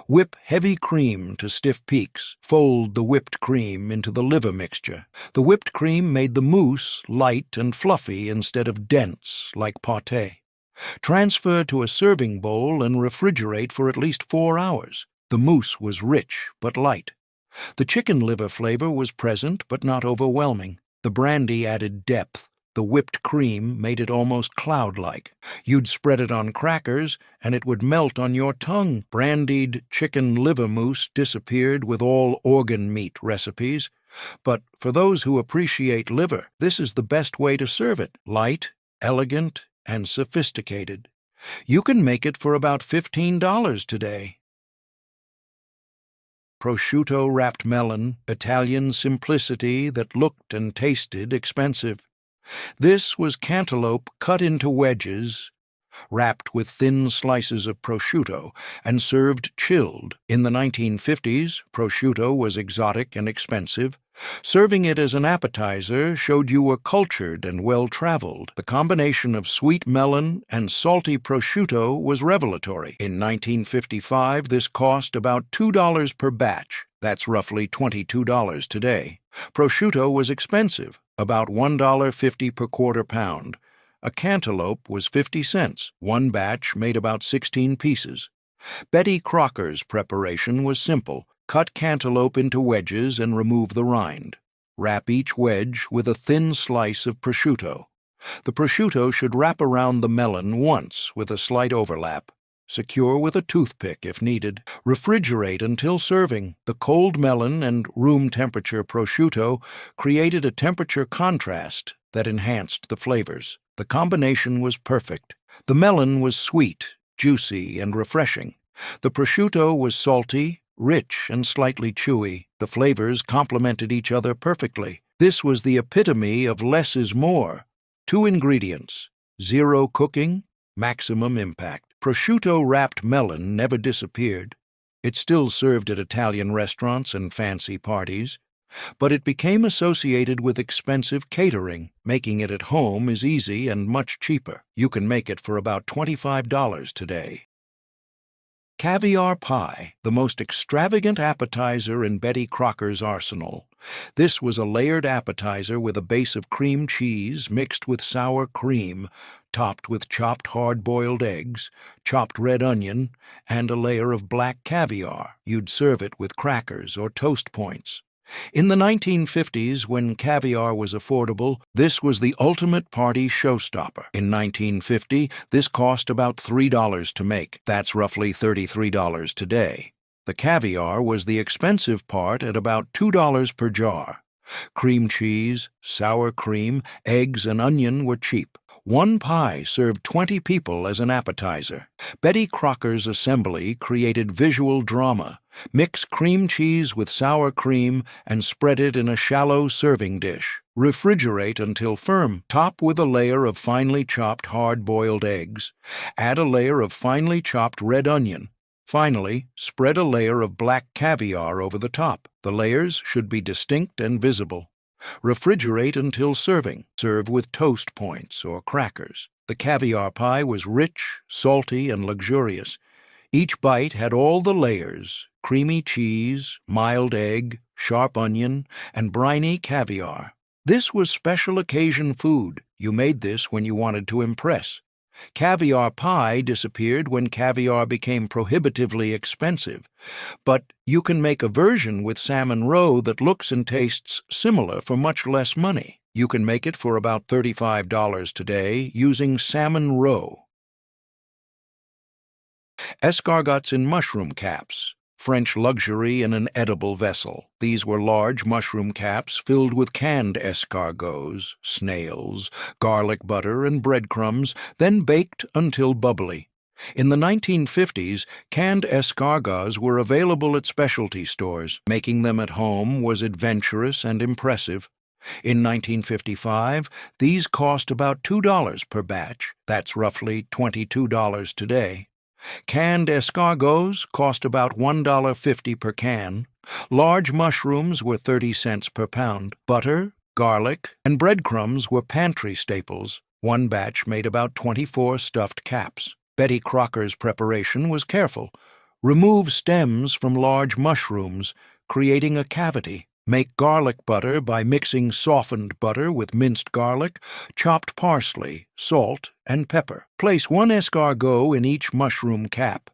Whip heavy cream to stiff peaks. Fold the whipped cream into the liver mixture. The whipped cream made the mousse light and fluffy instead of dense like pâté. Transfer to a serving bowl and refrigerate for at least 4 hours. The mousse was rich but light. The chicken liver flavor was present but not overwhelming. The brandy added depth. The whipped cream made it almost cloud-like. You'd spread it on crackers, and it would melt on your tongue. Brandied chicken liver mousse disappeared with all organ meat recipes. But for those who appreciate liver, this is the best way to serve it. Light, elegant, and sophisticated. You can make it for about $15 today. Prosciutto-wrapped melon, Italian simplicity that looked and tasted expensive. This was cantaloupe cut into wedges, wrapped with thin slices of prosciutto, and served chilled. In the 1950s, prosciutto was exotic and expensive. Serving it as an appetizer showed you were cultured and well-traveled. The combination of sweet melon and salty prosciutto was revelatory. In 1955, this cost about $2 per batch. That's roughly $22 today. Prosciutto was expensive, about $1.50 per quarter pound. A cantaloupe was 50 cents. One batch made about 16 pieces. Betty Crocker's preparation was simple. Cut cantaloupe into wedges and remove the rind. Wrap each wedge with a thin slice of prosciutto. The prosciutto should wrap around the melon once with a slight overlap. Secure with a toothpick if needed. Refrigerate until serving. The cold melon and room-temperature prosciutto created a temperature contrast that enhanced the flavors. The combination was perfect. The melon was sweet, juicy, and refreshing. The prosciutto was salty, rich, and slightly chewy. The flavors complemented each other perfectly. This was the epitome of less is more. 2 ingredients, 0 cooking, maximum impact. Prosciutto-wrapped melon never disappeared. It's still served at Italian restaurants and fancy parties, but it became associated with expensive catering. Making it at home is easy and much cheaper. You can make it for about $25 today. Caviar pie, the most extravagant appetizer in Betty Crocker's arsenal. This was a layered appetizer with a base of cream cheese mixed with sour cream, topped with chopped hard-boiled eggs, chopped red onion, and a layer of black caviar. You'd serve it with crackers or toast points. In the 1950s, when caviar was affordable, this was the ultimate party showstopper. In 1950, this cost about $3 to make. That's roughly $33 today. The caviar was the expensive part at about $2 per jar. Cream cheese, sour cream, eggs, and onion were cheap. One pie served 20 people as an appetizer. Betty Crocker's assembly created visual drama. Mix cream cheese with sour cream and spread it in a shallow serving dish. Refrigerate until firm. Top with a layer of finely chopped hard-boiled eggs. Add a layer of finely chopped red onion. Finally, spread a layer of black caviar over the top. The layers should be distinct and visible. Refrigerate until serving. Serve with toast points or crackers. The caviar pie was rich, salty, and luxurious. Each bite had all the layers: creamy cheese, mild egg, sharp onion, and briny caviar. This was special occasion food. You made this when you wanted to impress. Caviar pie disappeared when caviar became prohibitively expensive, but you can make a version with salmon roe that looks and tastes similar for much less money. You can make it for about $35 today using salmon roe. Escargots in mushroom caps. French luxury in an edible vessel. These were large mushroom caps filled with canned escargots, snails, garlic butter, and breadcrumbs, then baked until bubbly. In the 1950s, canned escargots were available at specialty stores. Making them at home was adventurous and impressive. In 1955, these cost about $2 per batch. That's roughly $22 today. Canned escargots cost about $1.50 per can. Large mushrooms were 30 cents per pound. Butter, garlic, and breadcrumbs were pantry staples. One batch made about 24 stuffed caps. Betty Crocker's preparation was careful. Remove stems from large mushrooms, creating a cavity. Make garlic butter by mixing softened butter with minced garlic, chopped parsley, salt, and pepper. Place 1 escargot in each mushroom cap.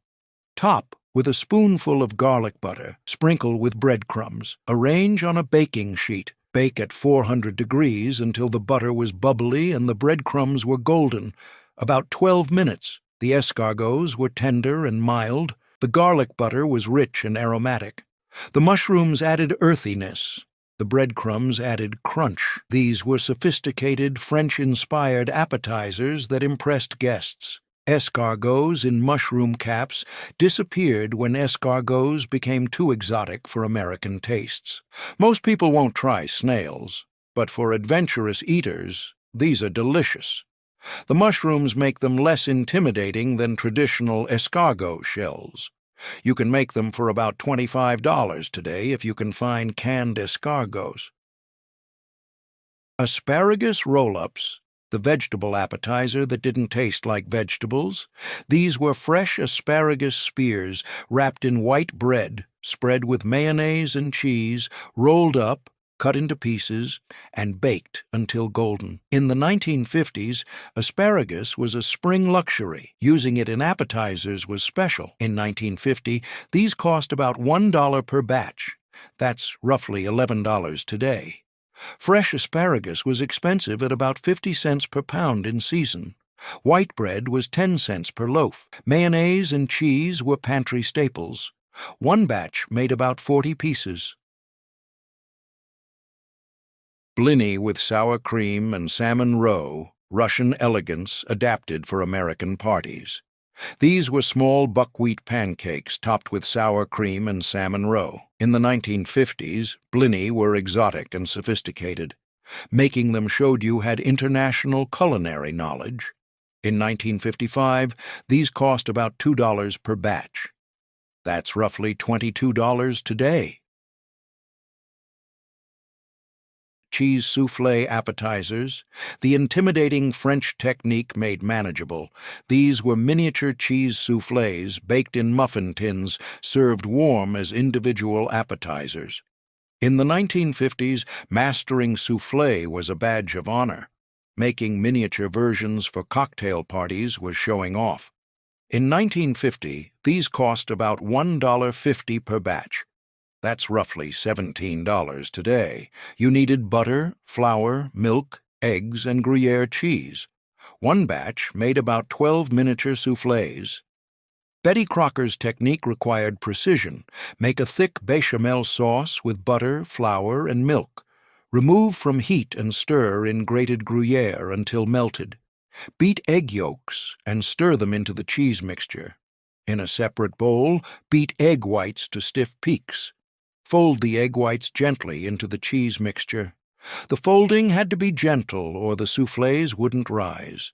Top with a spoonful of garlic butter. Sprinkle with breadcrumbs. Arrange on a baking sheet. Bake at 400 degrees until the butter was bubbly and the breadcrumbs were golden. About 12 minutes. The escargots were tender and mild. The garlic butter was rich and aromatic. The mushrooms added earthiness. The breadcrumbs added crunch. These were sophisticated, French-inspired appetizers that impressed guests. Escargots in mushroom caps disappeared when escargots became too exotic for American tastes. Most people won't try snails, but for adventurous eaters, these are delicious. The mushrooms make them less intimidating than traditional escargot shells. You can make them for about $25 today if you can find canned escargots. Asparagus roll-ups, the vegetable appetizer that didn't taste like vegetables. These were fresh asparagus spears wrapped in white bread, spread with mayonnaise and cheese, rolled up, cut into pieces, and baked until golden. In the 1950s, asparagus was a spring luxury. Using it in appetizers was special. In 1950, these cost about $1 per batch. That's roughly $11 today. Fresh asparagus was expensive at about 50 cents per pound in season. White bread was 10 cents per loaf. Mayonnaise and cheese were pantry staples. One batch made about 40 pieces. Blini with sour cream and salmon roe, Russian elegance adapted for American parties. These were small buckwheat pancakes topped with sour cream and salmon roe. In the 1950s, blini were exotic and sophisticated. Making them showed you had international culinary knowledge. In 1955, these cost about $2 per batch. That's roughly $22 today. Cheese souffle appetizers, the intimidating French technique made manageable. These were miniature cheese soufflés baked in muffin tins, served warm as individual appetizers. In the 1950s, mastering souffle was a badge of honor. Making miniature versions for cocktail parties was showing off. In 1950, these cost about $1.50 per batch. That's roughly $17 today. You needed butter, flour, milk, eggs, and Gruyere cheese. One batch made about 12 miniature soufflés. Betty Crocker's technique required precision. Make a thick bechamel sauce with butter, flour, and milk. Remove from heat and stir in grated Gruyere until melted. Beat egg yolks and stir them into the cheese mixture. In a separate bowl, beat egg whites to stiff peaks. Fold the egg whites gently into the cheese mixture. The folding had to be gentle or the soufflés wouldn't rise.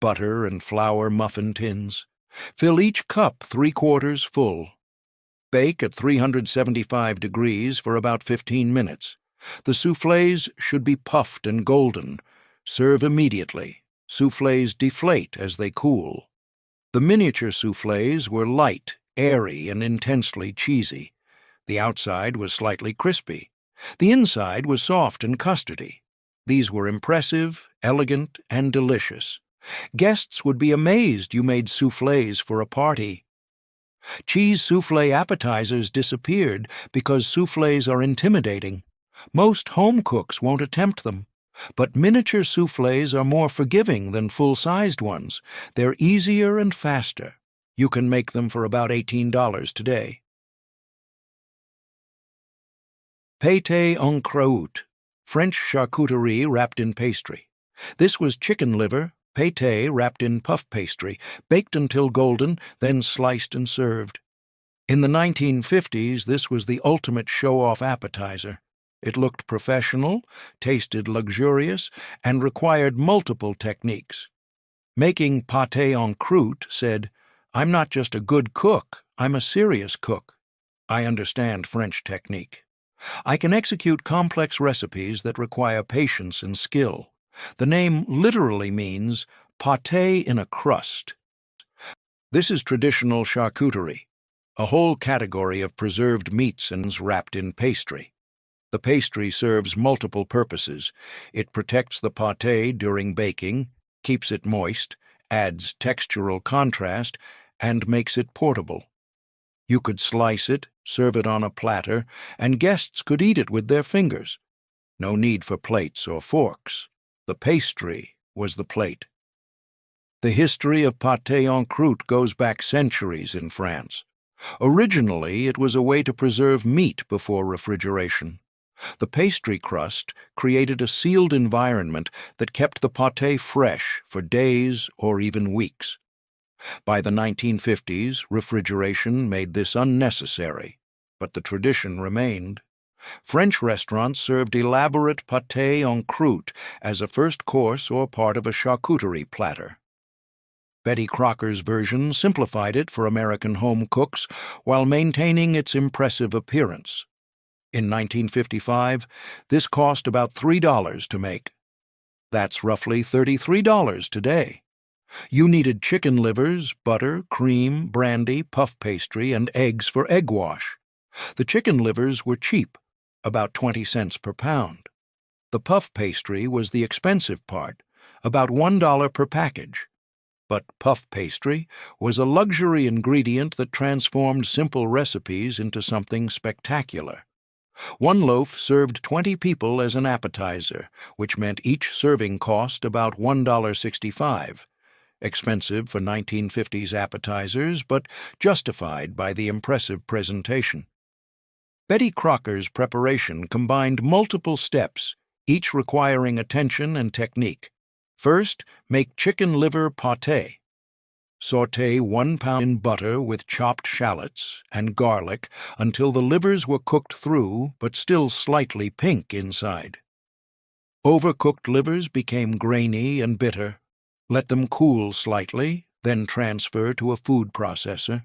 Butter and flour muffin tins. Fill each cup 3/4 full. Bake at 375 degrees for about 15 minutes. The soufflés should be puffed and golden. Serve immediately. Soufflés deflate as they cool. The miniature soufflés were light, airy, and intensely cheesy. The outside was slightly crispy. The inside was soft and custardy. These were impressive, elegant, and delicious. Guests would be amazed you made soufflés for a party. Cheese soufflé appetizers disappeared because soufflés are intimidating. Most home cooks won't attempt them. But miniature soufflés are more forgiving than full-sized ones. They're easier and faster. You can make them for about $18 today. Pate en croute, French charcuterie wrapped in pastry. This was chicken liver, pate wrapped in puff pastry, baked until golden, then sliced and served. In the 1950s, this was the ultimate show-off appetizer. It looked professional, tasted luxurious, and required multiple techniques. Making pate en croute said, "I'm not just a good cook, I'm a serious cook. I understand French technique. I can execute complex recipes that require patience and skill." The name literally means pate in a crust. This is traditional charcuterie, a whole category of preserved meats and wrapped in pastry. The pastry serves multiple purposes. It protects the pate during baking, keeps it moist, adds textural contrast, and makes it portable. You could slice it, serve it on a platter, and guests could eat it with their fingers. No need for plates or forks. The pastry was the plate. The history of pate en croute goes back centuries in France. Originally, it was a way to preserve meat before refrigeration. The pastry crust created a sealed environment that kept the pate fresh for days or even weeks. By the 1950s, refrigeration made this unnecessary, but the tradition remained. French restaurants served elaborate pate en croute as a first course or part of a charcuterie platter. Betty Crocker's version simplified it for American home cooks while maintaining its impressive appearance. In 1955, this cost about $3 to make. That's roughly $33 today. You needed chicken livers, butter, cream, brandy, puff pastry, and eggs for egg wash. The chicken livers were cheap, about 20 cents per pound. The puff pastry was the expensive part, about $1 per package. But puff pastry was a luxury ingredient that transformed simple recipes into something spectacular. One loaf served 20 people as an appetizer, which meant each serving cost about $1.65. expensive for 1950s appetizers, but justified by the impressive presentation. Betty Crocker's preparation combined multiple steps, each requiring attention and technique. First, make chicken liver pate. Sauté 1 pound in butter with chopped shallots and garlic until the livers were cooked through but still slightly pink inside. Overcooked livers became grainy and bitter. Let them cool slightly, then transfer to a food processor.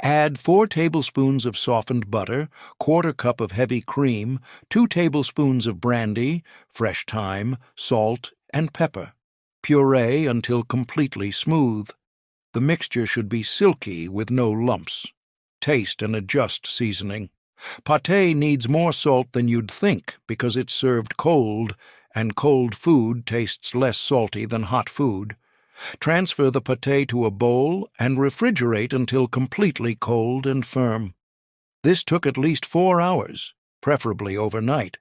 Add 4 tablespoons of softened butter, 1/4 cup of heavy cream, 2 tablespoons of brandy, fresh thyme, salt, and pepper. Puree until completely smooth. The mixture should be silky with no lumps. Taste and adjust seasoning. Pate needs more salt than you'd think because it's served cold, and cold food tastes less salty than hot food. Transfer the pate to a bowl and refrigerate until completely cold and firm. This took at least 4 hours, preferably overnight.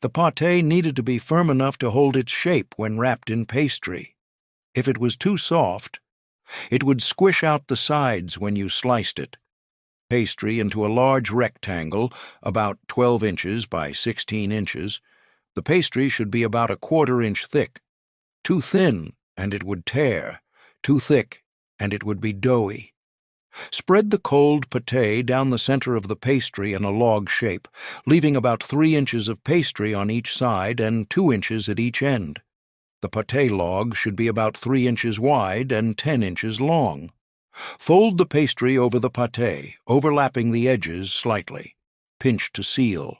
The pate needed to be firm enough to hold its shape when wrapped in pastry. If it was too soft, it would squish out the sides when you sliced it. Pastry into a large rectangle, about 12 inches by 16 inches. The pastry should be about 1/4 inch thick. Too thin, and it would tear. Too thick, and it would be doughy. Spread the cold pate down the center of the pastry in a log shape, leaving about 3 inches of pastry on each side and 2 inches at each end. The pate log should be about 3 inches wide and 10 inches long. Fold the pastry over the pate, overlapping the edges slightly. Pinch to seal.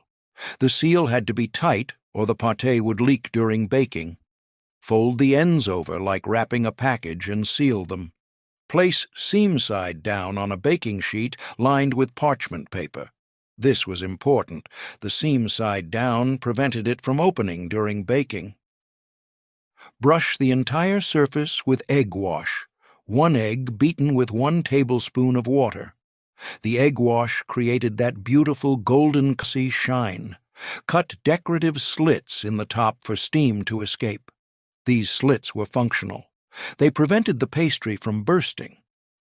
The seal had to be tight, or the pate would leak during baking. Fold the ends over like wrapping a package and seal them. Place seam side down on a baking sheet lined with parchment paper. This was important. The seam side down prevented it from opening during baking. Brush the entire surface with egg wash. 1 egg beaten with 1 tablespoon of water. The egg wash created that beautiful golden glossy shine. Cut decorative slits in the top for steam to escape. These slits were functional. They prevented the pastry from bursting,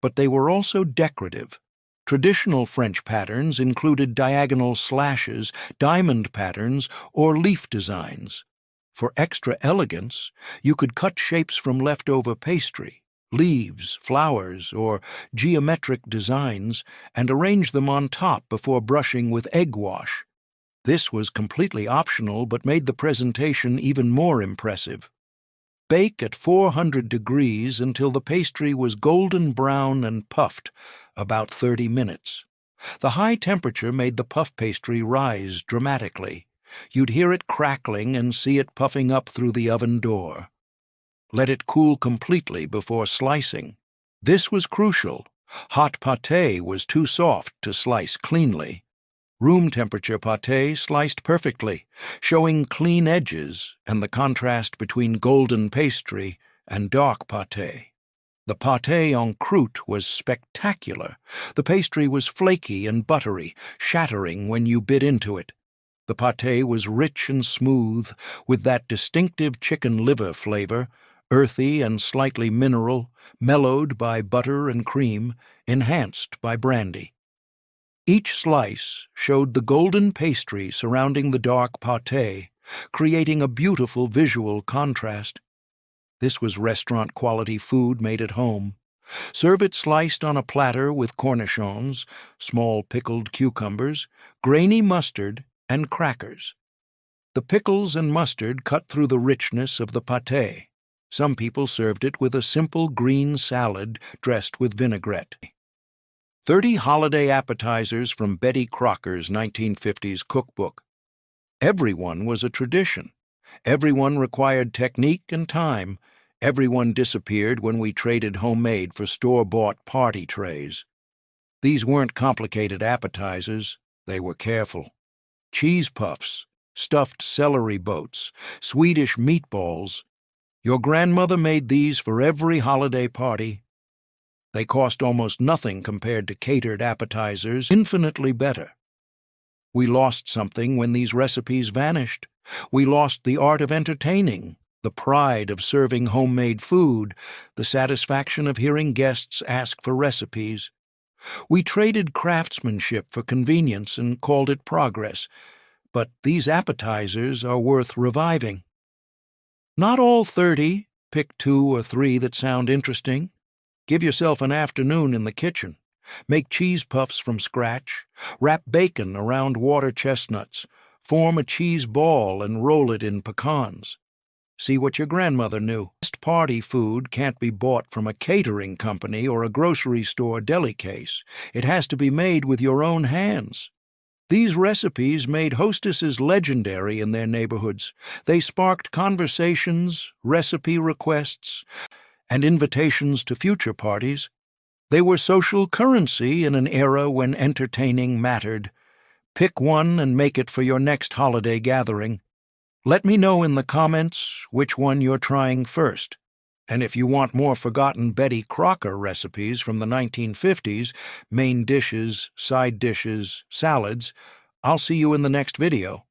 but they were also decorative. Traditional French patterns included diagonal slashes, diamond patterns, or leaf designs. For extra elegance, you could cut shapes from leftover pastry, leaves, flowers, or geometric designs, and arrange them on top before brushing with egg wash. This was completely optional but made the presentation even more impressive. Bake at 400 degrees until the pastry was golden brown and puffed, about 30 minutes. The high temperature made the puff pastry rise dramatically. You'd hear it crackling and see it puffing up through the oven door. Let it cool completely before slicing. This was crucial. Hot pate was too soft to slice cleanly. Room temperature pate sliced perfectly, showing clean edges and the contrast between golden pastry and dark pate. The pate en croute was spectacular. The pastry was flaky and buttery, shattering when you bit into it. The pate was rich and smooth, with that distinctive chicken liver flavor, earthy and slightly mineral, mellowed by butter and cream, enhanced by brandy. Each slice showed the golden pastry surrounding the dark pate, creating a beautiful visual contrast. This was restaurant-quality food made at home. Serve it sliced on a platter with cornichons, small pickled cucumbers, grainy mustard, and crackers. The pickles and mustard cut through the richness of the pate. Some people served it with a simple green salad dressed with vinaigrette. 30 holiday appetizers from Betty Crocker's 1950s Cookbook. Everyone was a tradition. Everyone required technique and time. Everyone disappeared when we traded homemade for store-bought party trays. These weren't complicated appetizers. They were careful. Cheese puffs, stuffed celery boats, Swedish meatballs. Your grandmother made these for every holiday party. They cost almost nothing compared to catered appetizers, infinitely better. We lost something when these recipes vanished. We lost the art of entertaining, The pride of serving homemade food, the satisfaction of hearing guests ask for recipes. We traded craftsmanship for convenience and called it progress, but these appetizers are worth reviving. Not all 30, pick 2 or 3 that sound interesting. Give yourself an afternoon in the kitchen. Make cheese puffs from scratch. Wrap bacon around water chestnuts. Form a cheese ball and roll it in pecans. See what your grandmother knew. Best party food can't be bought from a catering company or a grocery store deli case. It has to be made with your own hands. These recipes made hostesses legendary in their neighborhoods. They sparked conversations, recipe requests, and invitations to future parties. They were social currency in an era when entertaining mattered. Pick one and make it for your next holiday gathering. Let me know in the comments which one you're trying first. And if you want more forgotten Betty Crocker recipes from the 1950s, main dishes, side dishes, salads, I'll see you in the next video.